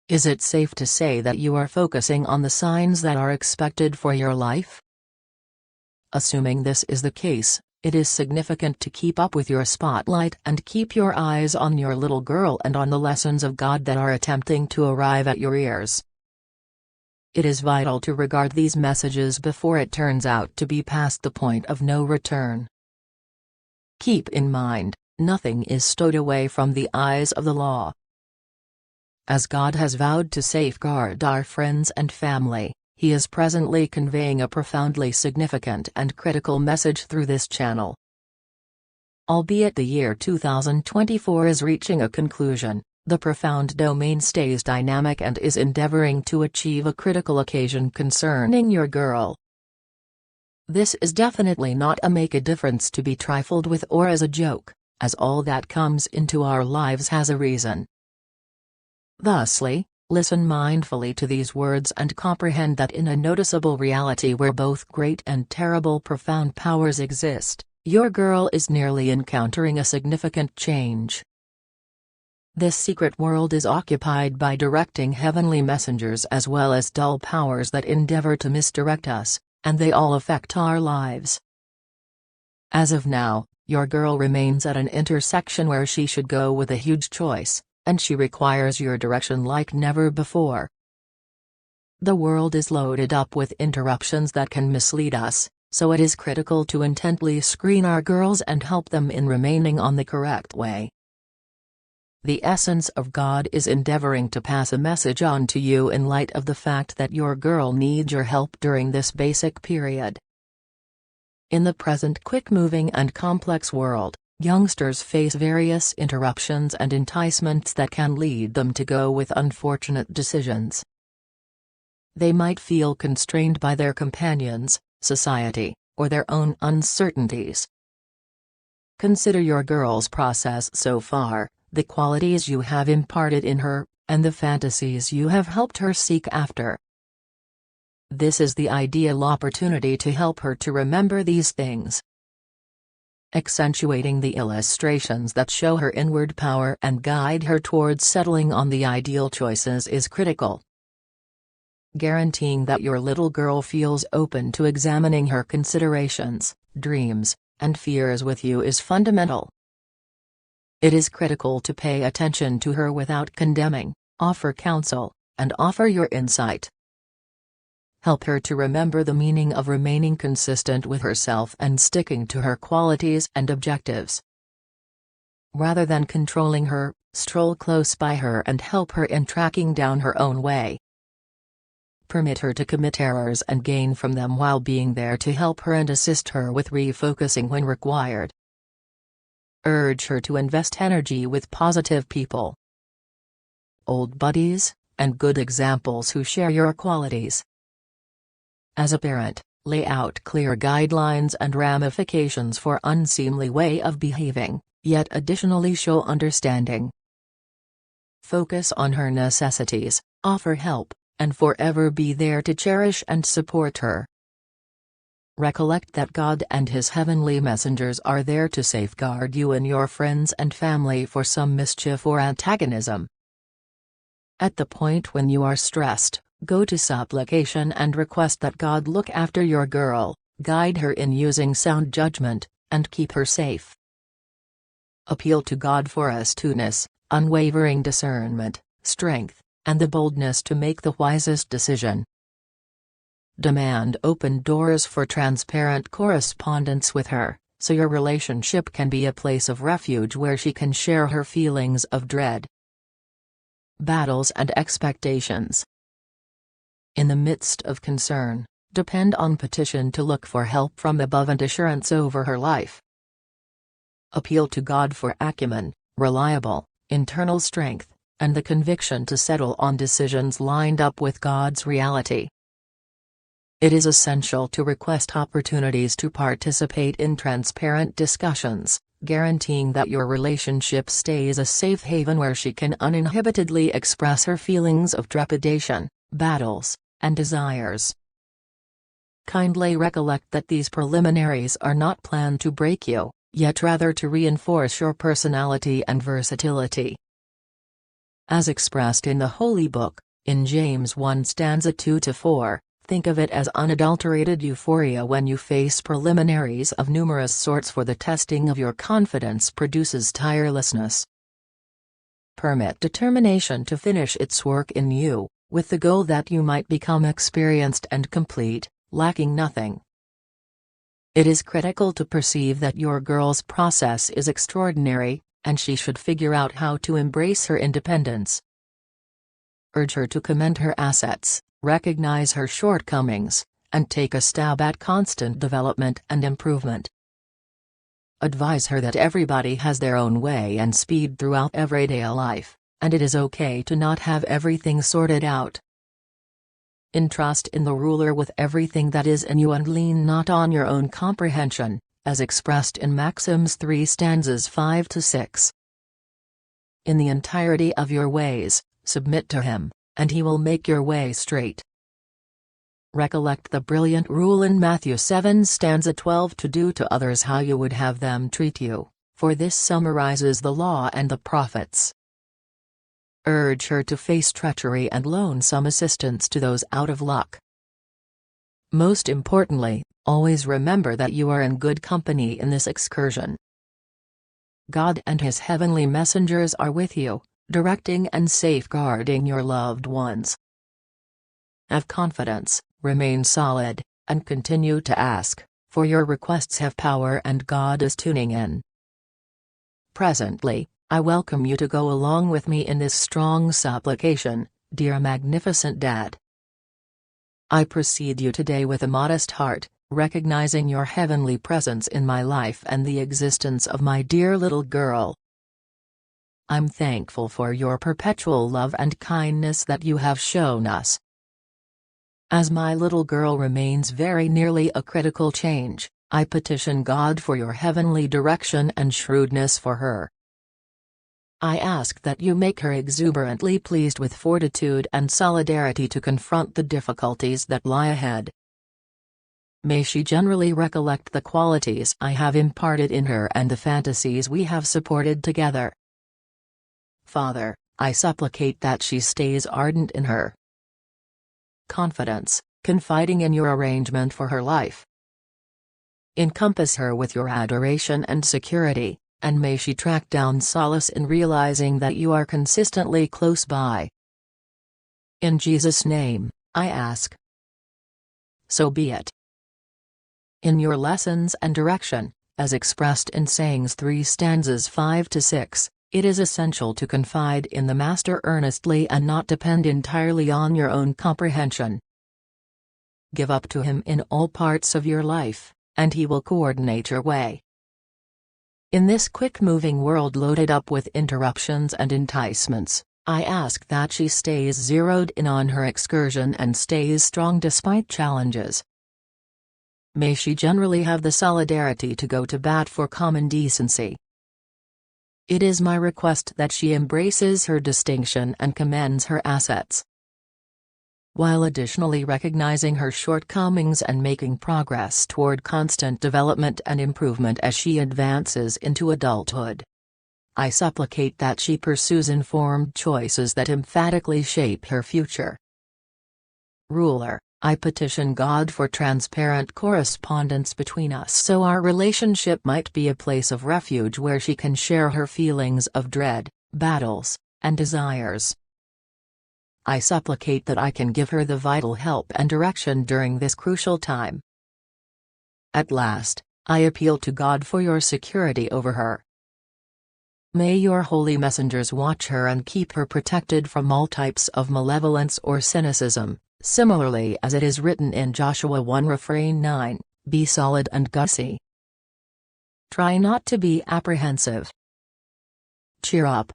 Is it safe to say that you are focusing on the signs that are expected for your life? Assuming this is the case, it is significant to keep up with your spotlight and keep your eyes on your little girl and on the lessons of God that are attempting to arrive at your ears. It is vital to regard these messages before it turns out to be past the point of no return. Keep in mind, nothing is stowed away from the eyes of the law. As God has vowed to safeguard our friends and family, He is presently conveying a profoundly significant and critical message through this channel. Albeit the year 2024 is reaching a conclusion, the profound domain stays dynamic and is endeavoring to achieve a critical occasion concerning your girl. This is definitely not a make a difference to be trifled with or as a joke, as all that comes into our lives has a reason. Thusly, listen mindfully to these words and comprehend that in a noticeable reality where both great and terrible profound powers exist, your girl is nearly encountering a significant change. This secret world is occupied by directing heavenly messengers as well as dull powers that endeavor to misdirect us, and they all affect our lives. As of now, your girl remains at an intersection where she should go with a huge choice, and she requires your direction like never before. The world is loaded up with interruptions that can mislead us, so it is critical to intently screen our girls and help them in remaining on the correct way. The essence of God is endeavoring to pass a message on to you in light of the fact that your girl needs your help during this basic period. In the present quick-moving and complex world, youngsters face various interruptions and enticements that can lead them to go with unfortunate decisions. They might feel constrained by their companions, society, or their own uncertainties. Consider your girl's process so far, the qualities you have imparted in her, and the fantasies you have helped her seek after. This is the ideal opportunity to help her to remember these things. Accentuating the illustrations that show her inward power and guide her towards settling on the ideal choices is critical. Guaranteeing that your little girl feels open to examining her considerations, dreams, and fears with you is fundamental. It is critical to pay attention to her without condemning, offer counsel, and offer your insight. Help her to remember the meaning of remaining consistent with herself and sticking to her qualities and objectives. Rather than controlling her, stroll close by her and help her in tracking down her own way. Permit her to commit errors and gain from them while being there to help her and assist her with refocusing when required. Urge her to invest energy with positive people, old buddies, and good examples who share your qualities. As a parent, lay out clear guidelines and ramifications for unseemly way of behaving, yet additionally show understanding. Focus on her necessities, offer help, and forever be there to cherish and support her. Recollect that God and His heavenly messengers are there to safeguard you and your friends and family for some mischief or antagonism. At the point when you are stressed, go to supplication and request that God look after your girl, guide her in using sound judgment, and keep her safe. Appeal to God for astuteness, unwavering discernment, strength, and the boldness to make the wisest decision. Demand open doors for transparent correspondence with her, so your relationship can be a place of refuge where she can share her feelings of dread, battles and expectations. In the midst of concern, depend on petition to look for help from above and assurance over her life. Appeal to God for acumen, reliable, internal strength, and the conviction to settle on decisions lined up with God's reality. It is essential to request opportunities to participate in transparent discussions, guaranteeing that your relationship stays a safe haven where she can uninhibitedly express her feelings of trepidation, battles, and desires. Kindly recollect that these preliminaries are not planned to break you, yet rather to reinforce your personality and versatility. as expressed in the Holy Book, in James 1 stanza 2-4. Think of it as unadulterated euphoria when you face preliminaries of numerous sorts, for the testing of your confidence produces tirelessness. Permit determination to finish its work in you, with the goal that you might become experienced and complete, lacking nothing. It is critical to perceive that your girl's process is extraordinary, and she should figure out how to embrace her independence. Urge her to commend her assets, recognize her shortcomings, and take a stab at constant development and improvement. Advise her that everybody has their own way and speed throughout everyday life, and it is okay to not have everything sorted out. Entrust in the ruler with everything that is in you and lean not on your own comprehension, as expressed in Maxims 3 stanzas 5-6. In the entirety of your ways, submit to him, and he will make your way straight. Recollect the brilliant rule in Matthew 7 stanza 12 to do to others how you would have them treat you, for this summarizes the law and the prophets. Urge her to face treachery and loan some assistance to those out of luck. Most importantly, always remember that you are in good company in this excursion. God and his heavenly messengers are with you, directing and safeguarding your loved ones. Have confidence, remain solid, and continue to ask, for your requests have power and God is tuning in. Presently, I welcome you to go along with me in this strong supplication, dear magnificent Dad. I precede you today with a modest heart, recognizing your heavenly presence in my life and the existence of my dear little girl. I'm thankful for your perpetual love and kindness that you have shown us. As my little girl remains very nearly a critical change, I petition God for your heavenly direction and shrewdness for her. I ask that you make her exuberantly pleased with fortitude and solidarity to confront the difficulties that lie ahead. May she generally recollect the qualities I have imparted in her and the fantasies we have supported together. Father, I supplicate that she stays ardent in her confidence, confiding in your arrangement for her life. Encompass her with your adoration and security, and may she track down solace in realizing that you are consistently close by. In Jesus' name, I ask. So be it. In your lessons and direction, as expressed in Sayings 3 stanzas 5-6, it is essential to confide in the Master earnestly and not depend entirely on your own comprehension. Give up to him in all parts of your life, and he will coordinate your way. In this quick-moving world loaded up with interruptions and enticements, I ask that she stays zeroed in on her excursion and stays strong despite challenges. May she generally have the solidarity to go to bat for common decency. It is my request that she embraces her distinction and commends her assets, while additionally recognizing her shortcomings and making progress toward constant development and improvement as she advances into adulthood. I supplicate that she pursues informed choices that emphatically shape her future. Ruler, I petition God for transparent correspondence between us so our relationship might be a place of refuge where she can share her feelings of dread, battles, and desires. I supplicate that I can give her the vital help and direction during this crucial time. At last, I appeal to God for your security over her. May your holy messengers watch her and keep her protected from all types of malevolence or cynicism, similarly as it is written in Joshua 1 refrain 9, be solid and gussy. Try not to be apprehensive. Cheer up,